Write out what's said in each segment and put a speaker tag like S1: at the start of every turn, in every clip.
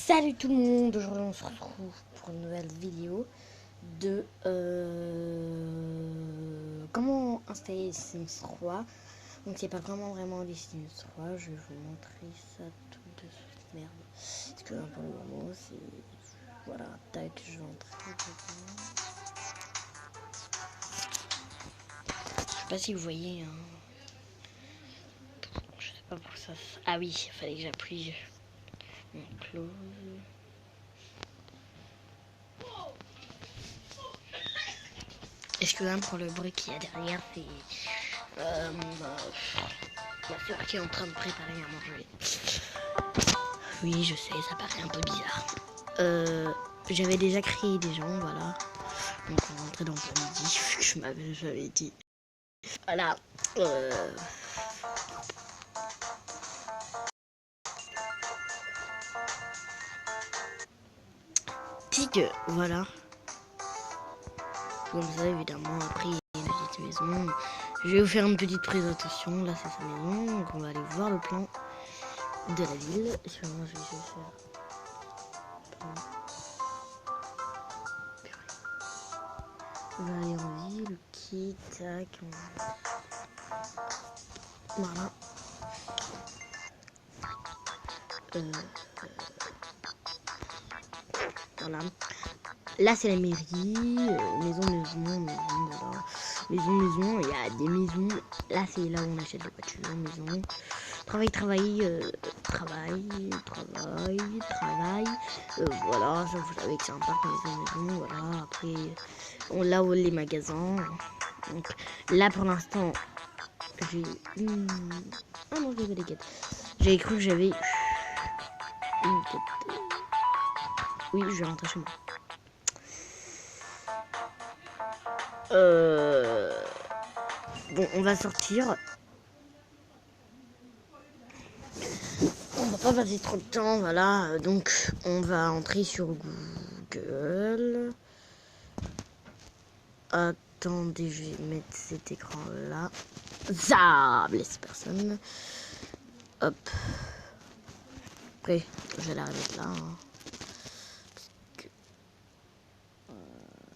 S1: Salut tout le monde, aujourd'hui on se retrouve pour une nouvelle vidéo de comment installer Sims 3. Donc c'est pas vraiment des Sims 3, je vais vous montrer ça tout de suite. Merde, parce que pour le moment c'est... Voilà, tac, je vais entrer dedans. Je sais pas si vous voyez, hein. Je sais pas pour ça... Ah oui, il fallait que j'appuie. On close... Excusez-moi pour le bruit qu'il y a derrière, c'est ma soeur qui est en train de préparer à manger. Oui, je sais, ça paraît un peu bizarre. J'avais déjà créé des gens, voilà. Donc on rentrait dans le midi, vu que j'avais dit. Voilà. Tigre, voilà. Comme ça, évidemment, après, il y a une petite maison. Je vais vous faire une petite présentation. Là, c'est sa maison. Donc, on va aller voir le plan de la ville. Excusez-moi, je vais juste faire... On va aller en ville, ok, tac. Voilà. Voilà. Là, c'est la mairie. Maison, voilà. Maison, il y a des maisons. Là, c'est là où on achète des voitures. Maison. Travail. Voilà, ça, vous savez que c'est un parc maison. Voilà, après, là où les magasins. Donc, là, pour l'instant, j'ai... Ah non, j'avais des quêtes. J'avais cru que j'avais une quête. Oui, je vais rentrer chez moi. Bon, on va sortir. On va pas passer trop de temps, voilà. Donc, on va entrer sur Google. Attendez, je vais mettre cet écran-là. Ça blesse personne. Hop. Après, je vais la remettre là. Hein.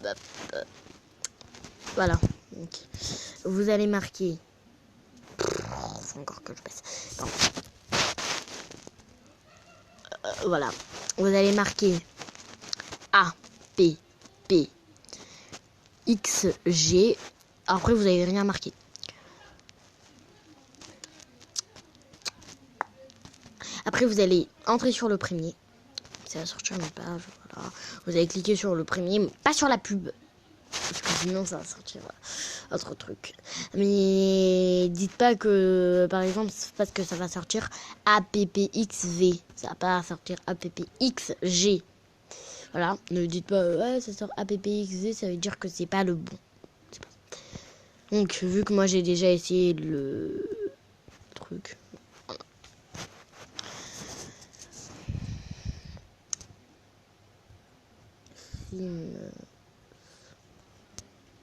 S1: Hop. Voilà. Donc, vous allez marquer. Faut encore que je passe. Non. Voilà. Vous allez marquer A, P, P, X, G. Après, vous n'avez rien marqué. Après, vous allez entrer sur le premier. Ça va sortir une page. Voilà. Vous allez cliquer sur le premier, mais pas sur la pub. Parce que sinon, ça va sortir autre truc. Mais dites pas que, par exemple, parce que ça va sortir APPXV. Ça va pas sortir APPXG. Voilà. Ne dites pas, ouais, ça sort APPXV, ça veut dire que c'est pas le bon. Donc, vu que moi j'ai déjà essayé le truc. Voilà.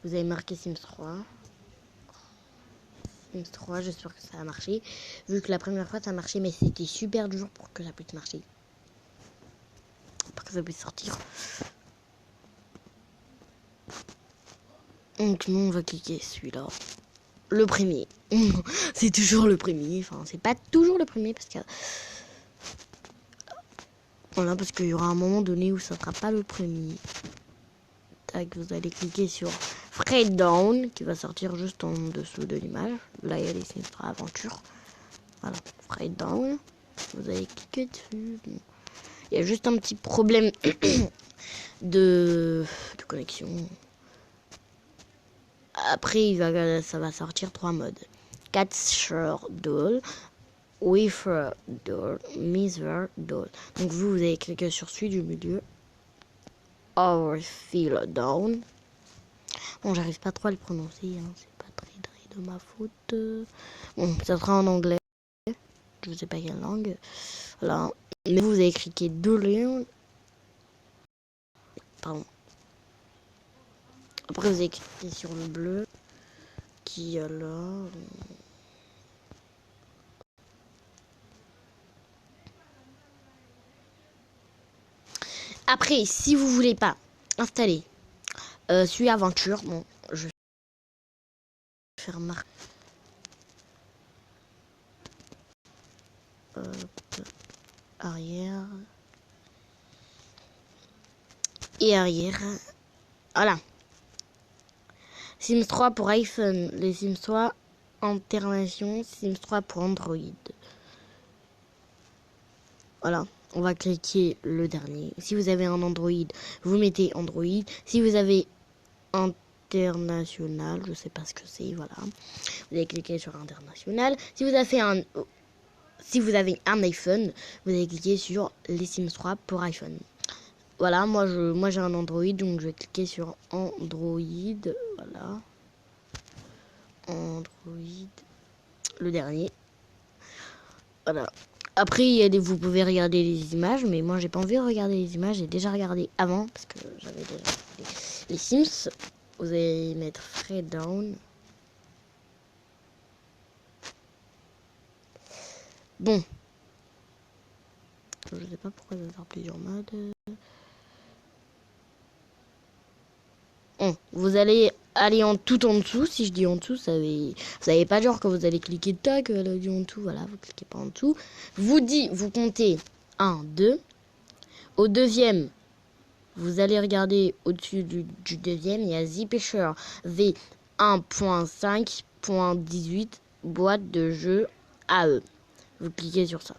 S1: Vous avez marqué Sims 3. Sims 3, j'espère que ça a marché. Vu que la première fois ça a marché, mais c'était super dur pour que ça puisse marcher. Pour que ça puisse sortir. Donc nous on va cliquer celui-là. Le premier. C'est toujours le premier. Enfin, c'est pas toujours le premier parce que... Voilà, parce qu'il y aura un moment donné où ça sera pas le premier. Tac, vous allez cliquer sur Freedown qui va sortir juste en dessous de l'image. Là, il y a les Sims 3 Aventure. Voilà, Freedown. Vous allez cliquer dessus. Il y a juste un petit problème de connexion. Après, ça va sortir 3 modes. Catcher Doll, Wafer Doll, Miser Doll. Donc vous allez cliquer sur celui du milieu. Overfill Down. Bon, j'arrive pas trop à le prononcer, hein. C'est pas très de ma faute. Bon, ça sera en anglais. Je sais pas quelle langue. Voilà. Mais vous avez cliqué deux liens. Pardon. Après, vous avez cliqué sur le bleu. Qui est là. Après, si vous voulez pas installer celui aventure, bon, je vais faire marquer. Arrière. Et arrière. Voilà. Sims 3 pour iPhone, les Sims 3 Internation, Sims 3 pour Android. Voilà, on va cliquer le dernier. Si vous avez un Android, vous mettez Android. Si vous avez International, je sais pas ce que c'est, voilà. Vous allez cliquer sur International. Si vous avez un iPhone, vous allez cliquer sur les Sims 3 pour iPhone. Voilà, moi j'ai un Android, donc je vais cliquer sur Android. Voilà. Android. Le dernier. Voilà. Après, vous pouvez regarder les images, mais moi j'ai pas envie de regarder les images. J'ai déjà regardé avant, parce que j'avais déjà regardé les Sims. Vous allez mettre Fred Down. Bon. Je sais pas pourquoi il va faire plusieurs modes. Bon, vous allez aller tout en dessous. Si je dis en dessous, vous savez pas genre que vous allez cliquer tac, elle a dit en dessous. Voilà, vous cliquez pas en dessous. Vous comptez 1, 2. Au deuxième, vous allez regarder au-dessus du deuxième, il y a ZPager V1.5.18 boîte de jeu AE. Vous cliquez sur ça.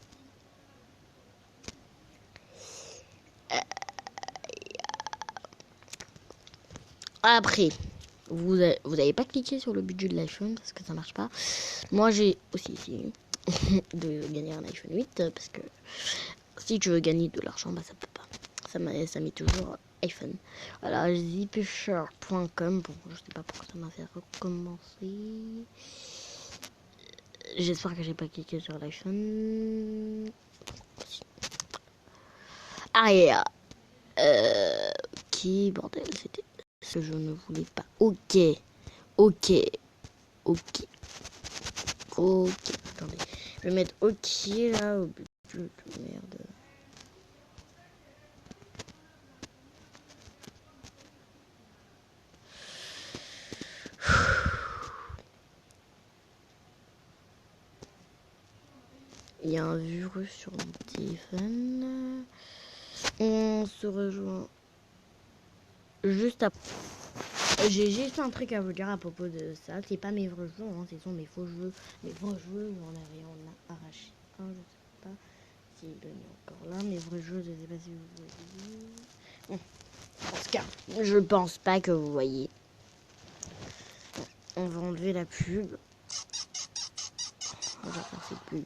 S1: Après, vous n'avez pas cliqué sur le budget de l'iPhone parce que ça marche pas. Moi, j'ai aussi essayé de gagner un iPhone 8 parce que si tu veux gagner de l'argent, bah ça peut pas. Ça met toujours iPhone. Voilà, zipusher.com. Bon, je sais pas pourquoi ça m'a fait recommencer. J'espère que j'ai pas cliqué sur l'iPhone. Arrière. Ok, bordel, c'était ce que je ne voulais pas. Ok. Ok. Ok. Ok. Attendez. Je vais mettre ok là au but de merde. Il y a un virus sur mon téléphone. On se rejoint juste après. J'ai juste un truc à vous dire à propos de ça. C'est pas mes vrais jeux, hein, ce sont mes faux jeux. Mes vrais jeux, j'en ai rien arraché. Je sais pas s'il est encore là. Mes vrais jeux, je sais pas si vous voyez. Bon, en tout cas, je pense pas que vous voyez. On va enlever la pub. On va faire cette pub.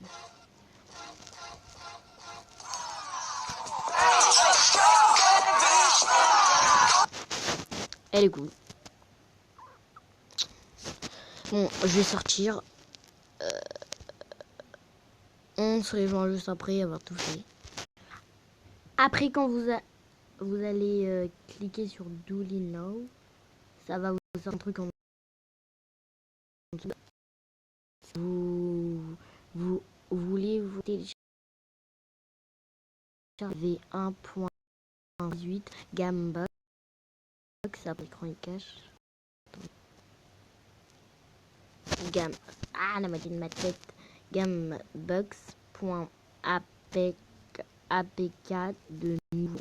S1: Elle est cool. Bon, je vais sortir. On se rejoint juste après avoir tout fait. Après, quand vous allez cliquer sur Do Now, ça va vous faire un truc en vous voulez vous télécharger V1.18 Gamebox, après écran et cache. La moitié de ma tête. Gamebox.apk de nouveau.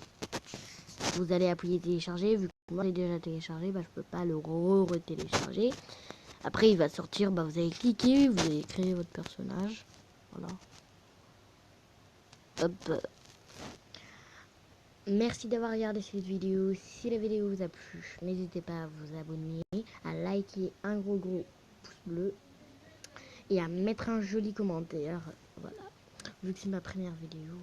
S1: Vous allez appuyer télécharger. Vu que moi j'ai déjà téléchargé, bah, je peux pas le re-télécharger. Après il va sortir, bah, vous allez cliquer, vous allez créer votre personnage. Voilà. Hop. Merci d'avoir regardé cette vidéo. Si la vidéo vous a plu, n'hésitez pas à vous abonner, à liker un gros pouce bleu et à mettre un joli commentaire. Voilà. Vu que c'est ma première vidéo.